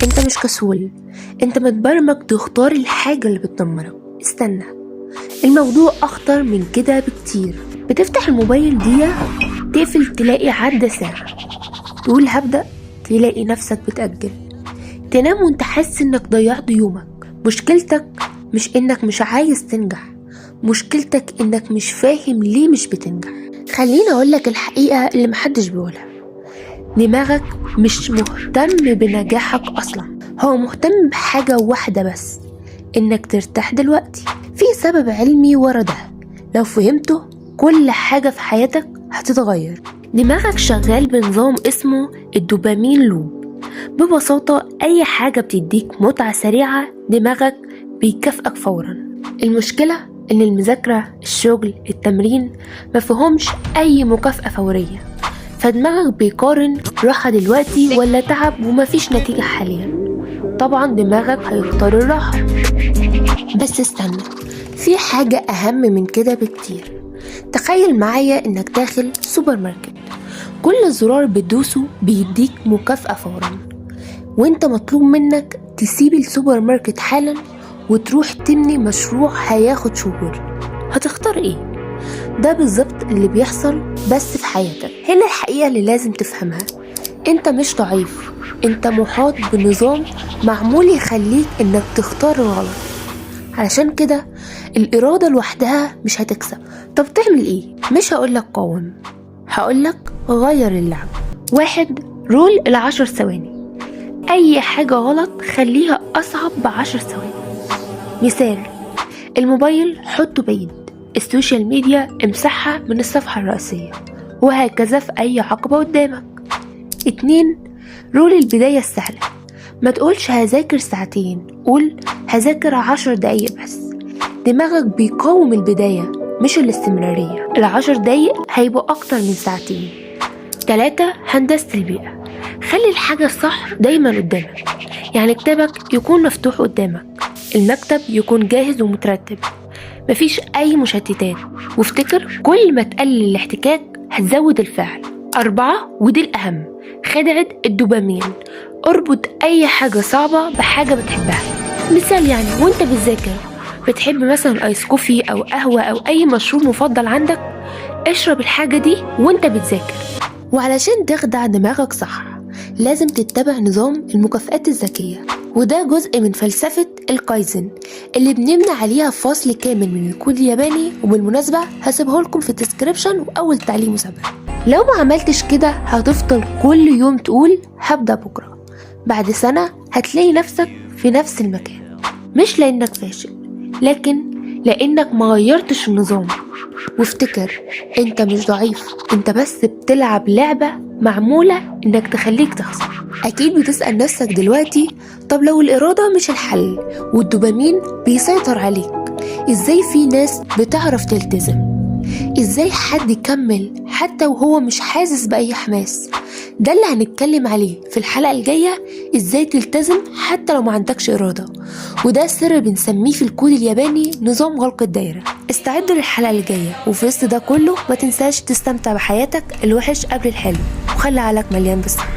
انت مش كسول، انت متبرمج تختار الحاجة اللي بتدمرك. استنى، الموضوع اخطر من كده بكتير. بتفتح الموبايل دقيقة تقفل تلاقي عدى ساعة، تقول هبدأ تلاقي نفسك بتأجل، تنام وانت حاسس انك ضيعت يومك. مشكلتك مش انك مش عايز تنجح، مشكلتك انك مش فاهم ليه مش بتنجح. خليني اقولك الحقيقة اللي محدش بيقولها، دماغك مش مهتم بنجاحك اصلا، هو مهتم بحاجة واحدة بس، انك ترتاح دلوقتي. في سبب علمي ورا ده، لو فهمته كل حاجة في حياتك هتتغير. دماغك شغال بنظام اسمه الدوبامين لوب. ببساطة أي حاجة بتديك متعة سريعة دماغك بيكافئك فورا. المشكلة إن المذاكرة، الشغل، التمرين مفهومش أي مكافأة فورية، فدماغك بيقارن راحة دلوقتي ولا تعب ومفيش نتيجة حاليا. طبعا دماغك هيختار الراحة. بس استنى، في حاجة أهم من كده بكتير. تخيل معايا إنك داخل سوبر ماركت، كل زرار بتدوسه بيديك مكافأة فورا، وانت مطلوب منك تسيب السوبر ماركت حالا وتروح تبني مشروع هياخد شهور. هتختار ايه؟ ده بالظبط اللي بيحصل بس في حياتك. هنا الحقيقة اللي لازم تفهمها، انت مش ضعيف، انت محاط بنظام معمول يخليك انك تختار الغلط. علشان كده الإرادة لوحدها مش هتكسب. طب تعمل ايه؟ مش هقولك قاوم، هقولك غير اللعب. 1. رول 10 ثواني. أي حاجة غلط خليها أصعب ب10 ثواني. مثال، الموبايل حطه بعيد، السوشيال ميديا امسحها من الصفحة الرئيسية، وهكذا في أي عقبة قدامك. 2. رول البداية السهلة. ما تقولش هذاكر ساعتين، قول هذاكر 10 دقايق بس. دماغك بيقاوم البداية مش الاستمرارية. 10 دقايق هيبقوا أكتر من ساعتين. 3. هندسة البيئة. خلي الحاجة الصح دايما قدامك، يعني كتابك يكون مفتوح قدامك، المكتب يكون جاهز ومترتب، مفيش أي مشتتات، وافتكر كل ما تقلل الاحتكاك هتزود الفعل. 4. ودي الأهم، خدعة الدوبامين. اربط أي حاجة صعبة بحاجة بتحبها. مثال، يعني وانت بتذاكر بتحب مثلا ايس كوفي أو قهوة أو أي مشروب مفضل عندك، اشرب الحاجة دي وانت بتذاكر. وعلشان تخدع دماغك صح لازم تتبع نظام المكافآت الذكية، وده جزء من فلسفة الكايزن اللي بنبني عليها فصل كامل من الكود الياباني، وبالمناسبة هسيبه لكم في الديسكريبشن وأول تعليق مسابقة. لو ما عملتش كده هتفضل كل يوم تقول هبدأ بكرة، بعد سنة هتلاقي نفسك في نفس المكان، مش لأنك فاشل لكن لأنك ما غيرتش النظام. وافتكر، انت مش ضعيف، انت بس بتلعب لعبة معمولة انك تخليك تخسر. اكيد بتسأل نفسك دلوقتي، طب لو الإرادة مش الحل والدوبامين بيسيطر عليك، ازاي في ناس بتعرف تلتزم؟ ازاي حد يكمل حتى وهو مش حاسس بأي حماس؟ ده اللي هنتكلم عليه في الحلقة الجاية، ازاي تلتزم حتى لو ما عندكش إرادة، وده سر بنسميه في الكود الياباني نظام غلق الدايرة. استعدوا للحلقة الجاية، وفي وسط ده كله ما تنساش تستمتع بحياتك، الوحش قبل الحلو، وخلي عقلك مليان بالصحة.